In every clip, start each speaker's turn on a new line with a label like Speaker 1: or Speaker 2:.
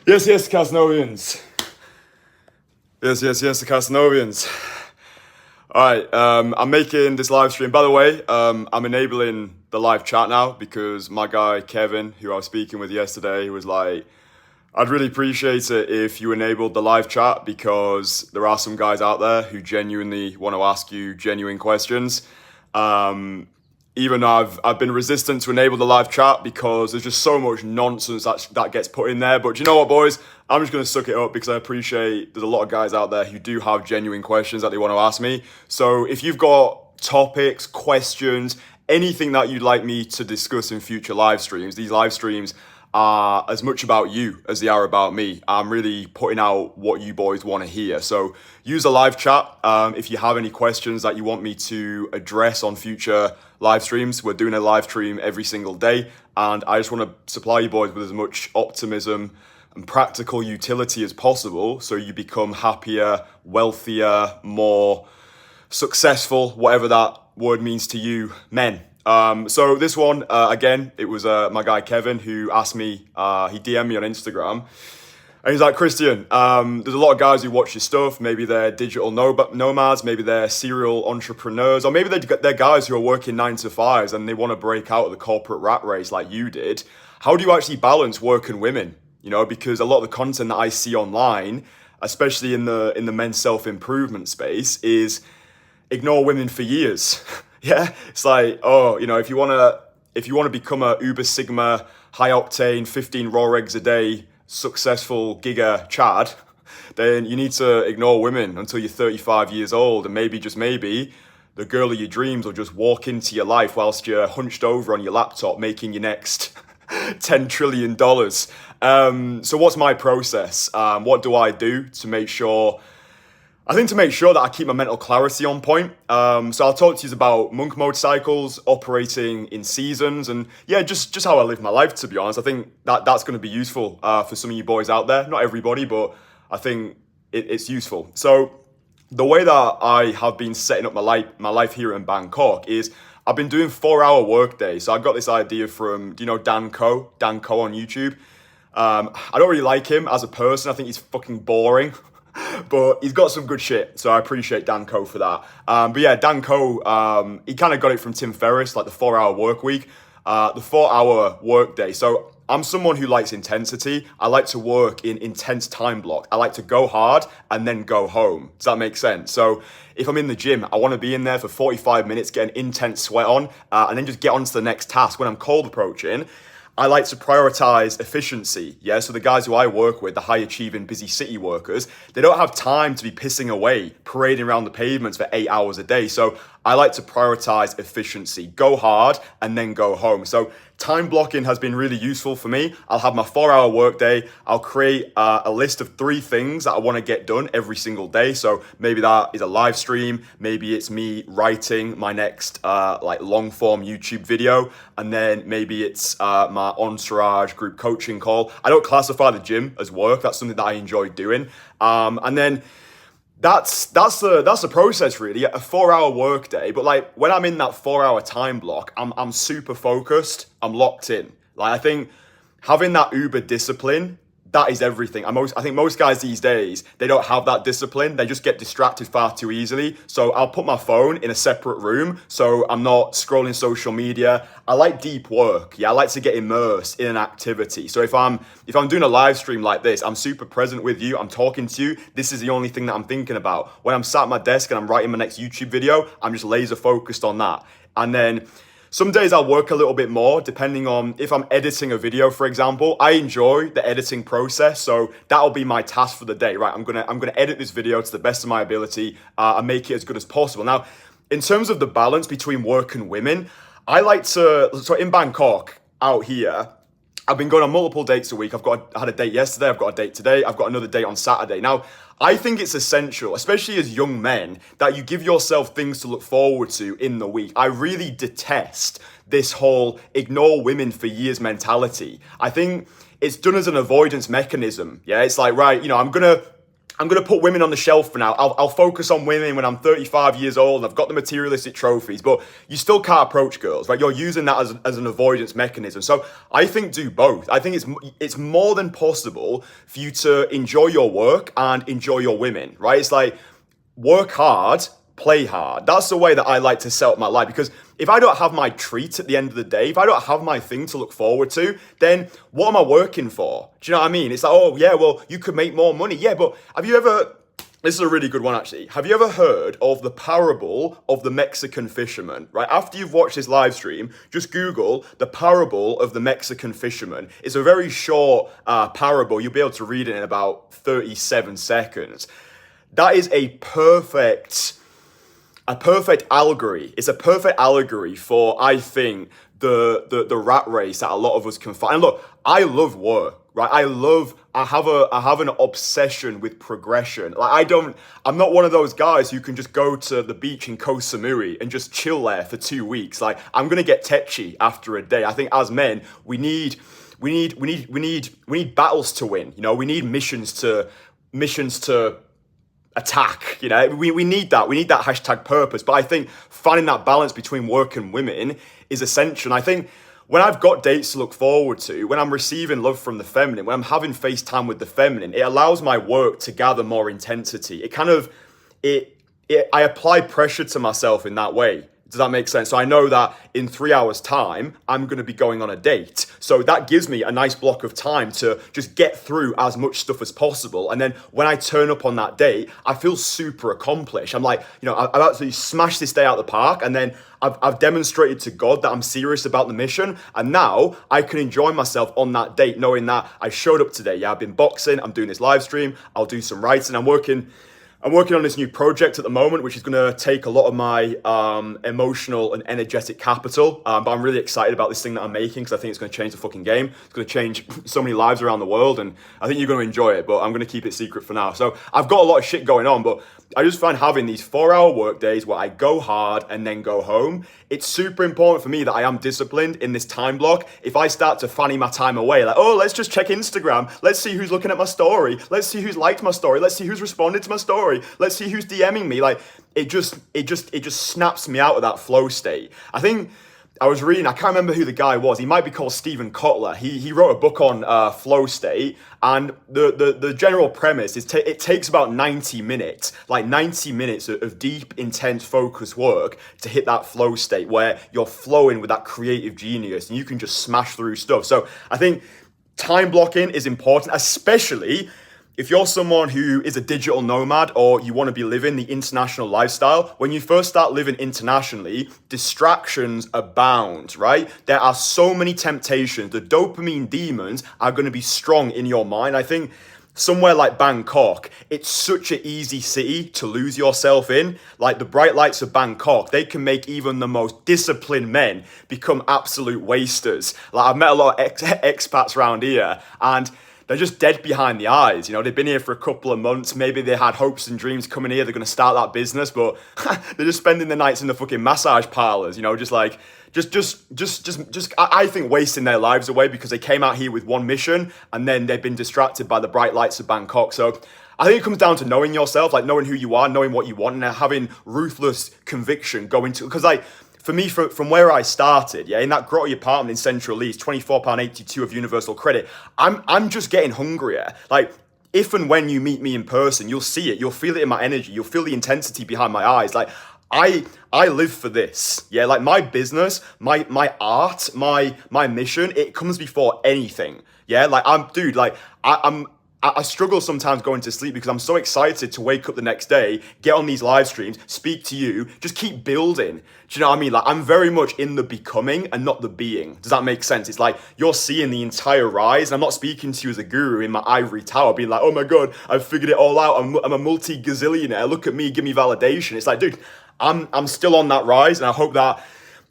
Speaker 1: Yes, Casnovians. Yes, the Casnovians. Alright, I'm making this live stream. By the way, I'm enabling the live chat now because my guy Kevin, who I was speaking with yesterday, was like, I'd really appreciate it if you enabled the live chat because there are some guys out there who genuinely want to ask you genuine questions. Even though I've been resistant to enable the live chat because there's just so much nonsense that gets put in there. But do you know what, boys? I'm just going to suck it up because I appreciate there's a lot of guys out there who do have genuine questions that they want to ask me. So if you've got topics, questions, anything that you'd like me to discuss in future live streams, these live streams are as much about you as they are about me. I'm really putting out what you boys want to hear. So use the live chat if you have any questions that you want me to address on future live streams. We're doing a live stream every single day, and I just want to supply you boys with as much optimism and practical utility as possible so you become happier, wealthier, more successful, whatever that word means to you, men. So this one, again, it was my guy Kevin who asked me, he DM'd me on Instagram, and he's like, Kristian, there's a lot of guys who watch your stuff, maybe they're digital nomads, maybe they're serial entrepreneurs, or maybe they're guys who are working 9 to 5s and they want to break out of the corporate rat race like you did. How do you actually balance work and women? You know, because a lot of the content that I see online, especially in the men's self-improvement space, is ignore women for years. Yeah, it's like, oh, you know, if you wanna become a uber sigma, high octane, 15 raw eggs a day, successful giga chad, then you need to ignore women until you're 35 years old, and maybe, just maybe, the girl of your dreams will just walk into your life whilst you're hunched over on your laptop making your next $10 trillion. So what's my process? What do I do to make sure that I keep my mental clarity on point. So I'll talk to you about monk mode cycles, operating in seasons, and yeah, just how I live my life, to be honest. I think that's going to be useful for some of you boys out there. Not everybody, but I think it's useful. So the way that I have been setting up my life here in Bangkok is I've been doing 4-hour workday. So I got this idea from, do you know Dan Ko on YouTube? I don't really like him as a person. I think he's fucking boring. But he's got some good shit, so I appreciate Dan Ko for that. But yeah, Dan Ko, he kind of got it from Tim Ferriss, like the 4-hour work week, the 4-hour work day. So I'm someone who likes intensity. I like to work in intense time block. I like to go hard and then go home. Does that make sense? So if I'm in the gym, I want to be in there for 45 minutes, get an intense sweat on, and then just get on to the next task. When I'm cold approaching, I like to prioritize efficiency, yeah? So the guys who I work with, the high-achieving, busy city workers, they don't have time to be pissing away, parading around the pavements for 8 hours a day. So I like to prioritize efficiency, go hard, and then go home. So time blocking has been really useful for me. I'll have my 4-hour workday. I'll create a list of 3 things that I want to get done every single day. So maybe that is a live stream. Maybe it's me writing my next long form YouTube video. And then maybe it's my Entourage group coaching call. I don't classify the gym as work. That's something that I enjoy doing. And then that's the process, really. A 4-hour workday, but like when I'm in that 4-hour time block, I'm super focused. I'm locked in. Like I think having that uber discipline, that is everything. I think most guys these days, they don't have that discipline. They just get distracted far too easily. So I'll put my phone in a separate room so I'm not scrolling social media. I like deep work. Yeah, I like to get immersed in an activity. So if I'm doing a live stream like this, I'm super present with you. I'm talking to you. This is the only thing that I'm thinking about. When I'm sat at my desk and I'm writing my next YouTube video, I'm just laser focused on that. And then some days I'll work a little bit more depending on if I'm editing a video, for example. I enjoy the editing process, so that'll be my task for the day, right? I'm gonna edit this video to the best of my ability and make it as good as possible. Now, in terms of the balance between work and women, so in Bangkok, out here, I've been going on multiple dates a week. I had a date yesterday, I've got a date today, I've got another date on Saturday. Now, I think it's essential, especially as young men, that you give yourself things to look forward to in the week. I really detest this whole ignore women for years mentality. I think it's done as an avoidance mechanism. Yeah, it's like, right, you know, I'm gonna I'm going to put women on the shelf for now. I'll focus on women when I'm 35 years old and I've got the materialistic trophies, but you still can't approach girls, right? You're using that as an avoidance mechanism. So I think do both. I think it's more than possible for you to enjoy your work and enjoy your women, right? It's like work hard, play hard. That's the way that I like to set up my life, because if I don't have my treat at the end of the day, if I don't have my thing to look forward to, then what am I working for? Do you know what I mean? It's like, oh yeah, well, you could make more money. Yeah, but have you ever, this is a really good one actually. Have you ever heard of the parable of the Mexican fisherman, right? After you've watched this live stream, just Google the parable of the Mexican fisherman. It's a very short parable. You'll be able to read it in about 37 seconds. That is a perfect allegory. It's a perfect allegory for, I think, the rat race that a lot of us can find. And look, I love work, right? I have an obsession with progression. Like I'm not one of those guys who can just go to the beach in Koh Samui and just chill there for 2 weeks. Like I'm gonna get tetchy after a day. I think as men, we need battles to win. You know, we need missions to attack, you know, we need that hashtag purpose. But I think finding that balance between work and women is essential. And I think when I've got dates to look forward to, when I'm receiving love from the feminine, when I'm having FaceTime with the feminine, it allows my work to gather more intensity. I apply pressure to myself in that way. Does that make sense? So I know that in 3 hours time, I'm going to be going on a date. So that gives me a nice block of time to just get through as much stuff as possible. And then when I turn up on that date, I feel super accomplished. I'm like, you know, I've actually smashed this day out of the park. And then I've demonstrated to God that I'm serious about the mission. And now I can enjoy myself on that date, knowing that I showed up today. Yeah, I've been boxing. I'm doing this live stream. I'll do some writing. I'm working on this new project at the moment, which is going to take a lot of my emotional and energetic capital. But I'm really excited about this thing that I'm making because I think it's going to change the fucking game. It's going to change so many lives around the world, and I think you're going to enjoy it, but I'm going to keep it secret for now. So I've got a lot of shit going on, but I just find having these 4-hour work days where I go hard and then go home, it's super important for me that I am disciplined in this time block. If I start to fanny my time away, like, oh, let's just check Instagram. Let's see who's looking at my story. Let's see who's liked my story. Let's see who's responded to my story. Let's see who's DMing me. Like, it just snaps me out of that flow state. I think I was reading, I can't remember who the guy was. He might be called Stephen Kotler. He wrote a book on flow state, and the general premise is it takes about 90 minutes, like 90 minutes of deep, intense, focused work to hit that flow state where you're flowing with that creative genius and you can just smash through stuff. So I think time blocking is important, especially if you're someone who is a digital nomad or you want to be living the international lifestyle. When you first start living internationally, distractions abound, right? There are so many temptations. The dopamine demons are going to be strong in your mind. I think somewhere like Bangkok, it's such an easy city to lose yourself in. Like the bright lights of Bangkok, they can make even the most disciplined men become absolute wasters. Like I've met a lot of expats around here, and they're just dead behind the eyes. You know, they've been here for a couple of months. Maybe they had hopes and dreams coming here. They're going to start that business, but they're just spending the nights in the fucking massage parlors, you know, I think wasting their lives away because they came out here with one mission and then they've been distracted by the bright lights of Bangkok. So I think it comes down to knowing yourself, like knowing who you are, knowing what you want, and having ruthless conviction going to, because like, for me, from where I started, yeah, in that grotty apartment in Central East, £24.82 of universal credit, I'm just getting hungrier. Like, if and when you meet me in person, you'll see it, you'll feel it in my energy, you'll feel the intensity behind my eyes. Like, I live for this, yeah, like my business, my art, my mission, it comes before anything, yeah, like I struggle sometimes going to sleep because I'm so excited to wake up the next day, get on these live streams, speak to you, just keep building. Do you know what I mean? Like I'm very much in the becoming and not the being. Does that make sense? It's like you're seeing the entire rise, and I'm not speaking to you as a guru in my ivory tower being like, oh my God, I've figured it all out. I'm a multi-gazillionaire. Look at me, give me validation. It's like, dude, I'm still on that rise, and I hope that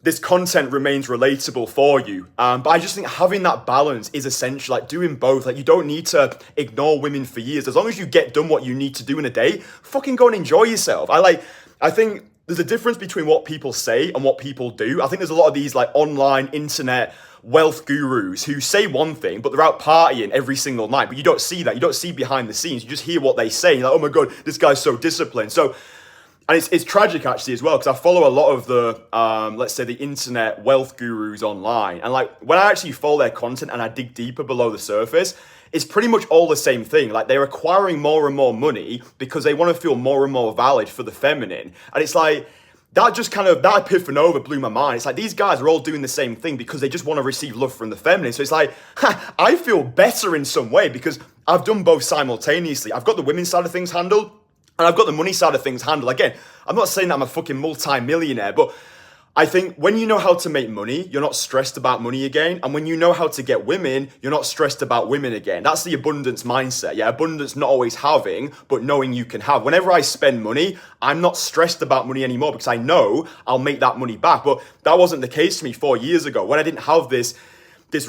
Speaker 1: this content remains relatable for you. But I just think having that balance is essential, like doing both. Like you don't need to ignore women for years. As long as you get done what you need to do in a day, fucking go and enjoy yourself. I think there's a difference between what people say and what people do. I think there's a lot of these like online internet wealth gurus who say one thing, but they're out partying every single night. But you don't see that. You don't see behind the scenes. You just hear what they say. You're like, oh my God, this guy's so disciplined. So, and it's tragic actually as well, because I follow a lot of the, let's say the internet wealth gurus online. And like when I actually follow their content and I dig deeper below the surface, it's pretty much all the same thing. Like they're acquiring more and more money because they want to feel more and more valid for the feminine. And it's like, that epiphany blew my mind. It's like these guys are all doing the same thing because they just want to receive love from the feminine. So it's like, I feel better in some way because I've done both simultaneously. I've got the women's side of things handled and I've got the money side of things handled. Again, I'm not saying that I'm a fucking multi-millionaire, but I think when you know how to make money, you're not stressed about money again. And when you know how to get women, you're not stressed about women again. That's the abundance mindset. Yeah, abundance not always having, but knowing you can have. Whenever I spend money, I'm not stressed about money anymore because I know I'll make that money back. But that wasn't the case for me 4 years ago when I didn't have this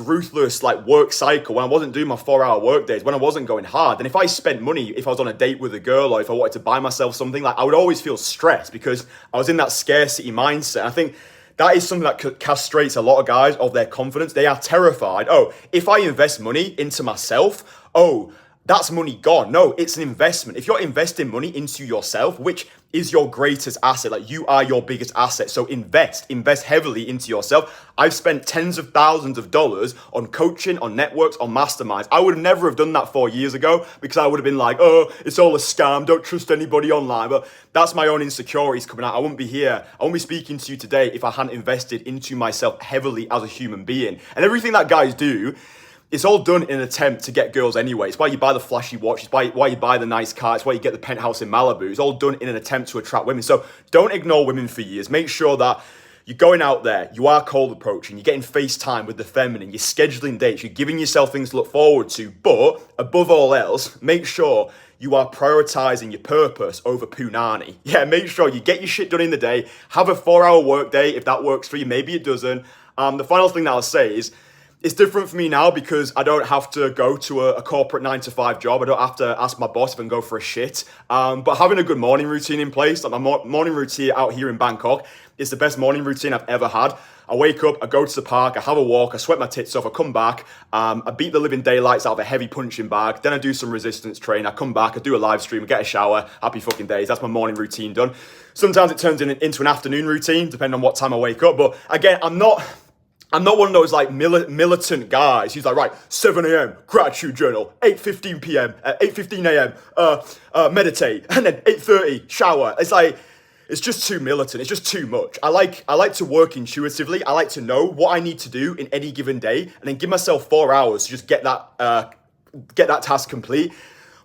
Speaker 1: ruthless like work cycle, when I wasn't doing my 4-hour work days, when I wasn't going hard. And if I spent money, if I was on a date with a girl or if I wanted to buy myself something, like I would always feel stressed because I was in that scarcity mindset. I think that is something that castrates a lot of guys of their confidence. They are terrified. Oh, if I invest money into myself, oh, that's money gone. No, it's an investment. If you're investing money into yourself, which is your greatest asset, like you are your biggest asset. So invest heavily into yourself. I've spent tens of thousands of dollars on coaching, on networks, on masterminds. I would never have done that 4 years ago because I would have been like, oh, it's all a scam. Don't trust anybody online. But that's my own insecurities coming out. I wouldn't be here. I wouldn't be speaking to you today if I hadn't invested into myself heavily as a human being. And everything that guys do, it's all done in an attempt to get girls anyway. It's why you buy the flashy watch. It's why you buy the nice car. It's why you get the penthouse in Malibu. It's all done in an attempt to attract women. So don't ignore women for years. Make sure that you're going out there. You are cold approaching. You're getting FaceTime with the feminine. You're scheduling dates. You're giving yourself things to look forward to. But above all else, make sure you are prioritizing your purpose over punani. Yeah, make sure you get your shit done in the day. Have a 4-hour work day if that works for you. Maybe it doesn't. The final thing that I'll say is, it's different for me now because I don't have to go to a corporate 9-to-5 job. I don't have to ask my boss if I can go for a shit. But having a good morning routine in place, like my morning routine out here in Bangkok, is the best morning routine I've ever had. I wake up, I go to the park, I have a walk, I sweat my tits off, I come back, I beat the living daylights out of a heavy punching bag, then I do some resistance training, I come back, I do a live stream, I get a shower, happy fucking days. That's my morning routine done. Sometimes it turns into an afternoon routine, depending on what time I wake up. But again, I'm not one of those like militant guys who's like, right, 7 a.m. gratitude journal, 8:15 p.m., 8:15 a.m. Meditate, and then 8:30 shower. It's like, it's just too militant. It's just too much. I like to work intuitively. I like to know what I need to do in any given day, and then give myself 4 hours to just get that task complete.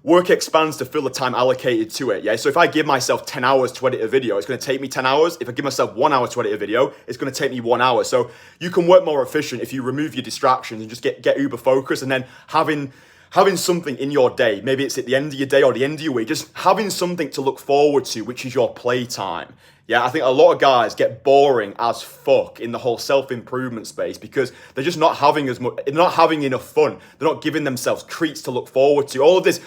Speaker 1: Work expands to fill the time allocated to it, yeah? So if I give myself 10 hours to edit a video, it's gonna take me 10 hours. If I give myself 1 hour to edit a video, it's gonna take me 1 hour. So you can work more efficient if you remove your distractions and just get uber focused, and then having something in your day, maybe it's at the end of your day or the end of your week, just having something to look forward to, which is your playtime. Yeah, I think a lot of guys get boring as fuck in the whole self-improvement space because they're just not having they're not having enough fun. They're not giving themselves treats to look forward to. All of this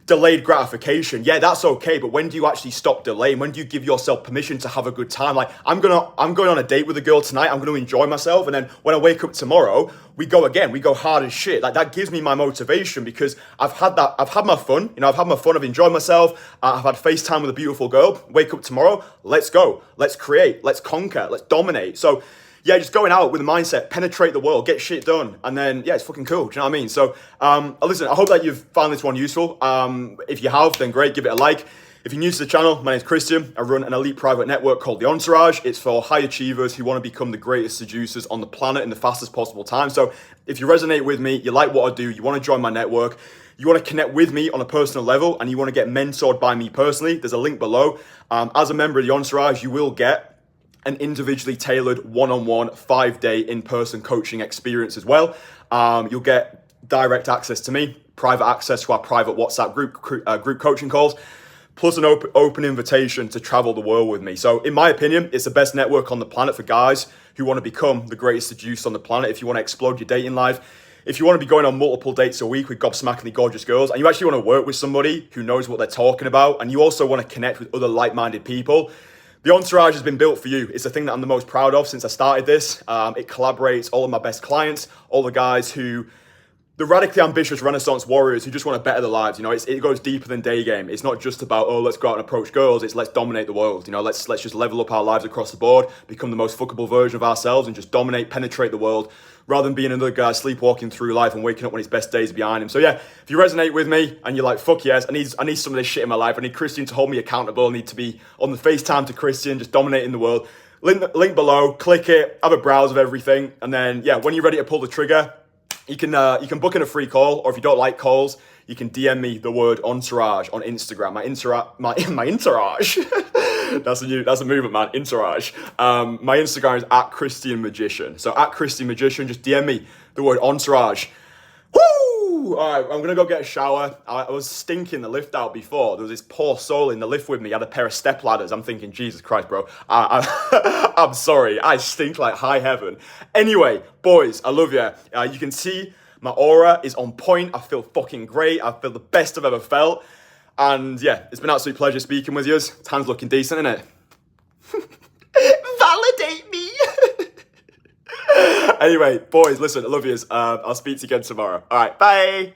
Speaker 1: delayed gratification, yeah, that's okay, but when do you actually stop delaying? When do you give yourself permission to have a good time? Like, I'm going on a date with a girl tonight, I'm going to enjoy myself, and then when I wake up tomorrow, we go again, we go hard as shit. Like, that gives me my motivation because I've had my fun, I've enjoyed myself, I've had FaceTime with a beautiful girl. Wake up tomorrow, let's go, let's create, let's conquer, let's dominate. So yeah, just going out with a mindset, penetrate the world, get shit done, and then, yeah, it's fucking cool. Do you know what I mean? So, listen, I hope that you've found this one useful. If you have, then great, give it a like. If you're new to the channel, my name's Kristian. I run an elite private network called the Entourage. It's for high achievers who want to become the greatest seducers on the planet in the fastest possible time. So if you resonate with me, you like what I do, you want to join my network, you want to connect with me on a personal level, and you want to get mentored by me personally, there's a link below. As a member of the Entourage, you will get an individually tailored one-on-one 5-day in-person coaching experience as well. You'll get direct access to me, private access to our private WhatsApp group coaching calls, plus an open invitation to travel the world with me. So in my opinion, it's the best network on the planet for guys who want to become the greatest seducer on the planet. If you want to explode your dating life, if you want to be going on multiple dates a week with gob-smackingly gorgeous girls, and you actually want to work with somebody who knows what they're talking about, and you also want to connect with other like-minded people, The Entourage has been built for you. It's the thing that I'm the most proud of since I started this. It collaborates all of my best clients, all the guys who, the radically ambitious Renaissance warriors who just want to better their lives. You know, it goes deeper than day game. It's not just about, oh, let's go out and approach girls. It's let's dominate the world. You know, let's just level up our lives across the board, become the most fuckable version of ourselves, and just dominate, penetrate the world, rather than being another guy sleepwalking through life and waking up when his best days are behind him. So yeah, if you resonate with me and you're like, fuck yes, I need some of this shit in my life. I need Kristian to hold me accountable. I need to be on the FaceTime to Kristian, just dominating the world. Link below, click it, have a browse of everything. And then yeah, when you're ready to pull the trigger, you can book in a free call, or if you don't like calls, you can DM me the word Entourage on Instagram. My Entourage. That's a movement, man. Entourage. My Instagram is @KristianMagician. So @KristianMagician, just DM me the word Entourage. Woo! All right, I'm gonna go get a shower. I was stinking the lift out before. There was this poor soul in the lift with me. He had a pair of step ladders. I'm thinking, Jesus Christ, bro. I'm sorry. I stink like high heaven. Anyway, boys, I love you. You can see my aura is on point. I feel fucking great. I feel the best I've ever felt. And yeah, it's been an absolute pleasure speaking with you. Time's looking decent, isn't it? Validate me. Anyway, boys, listen, I love yous. I'll speak to you again tomorrow. All right, bye.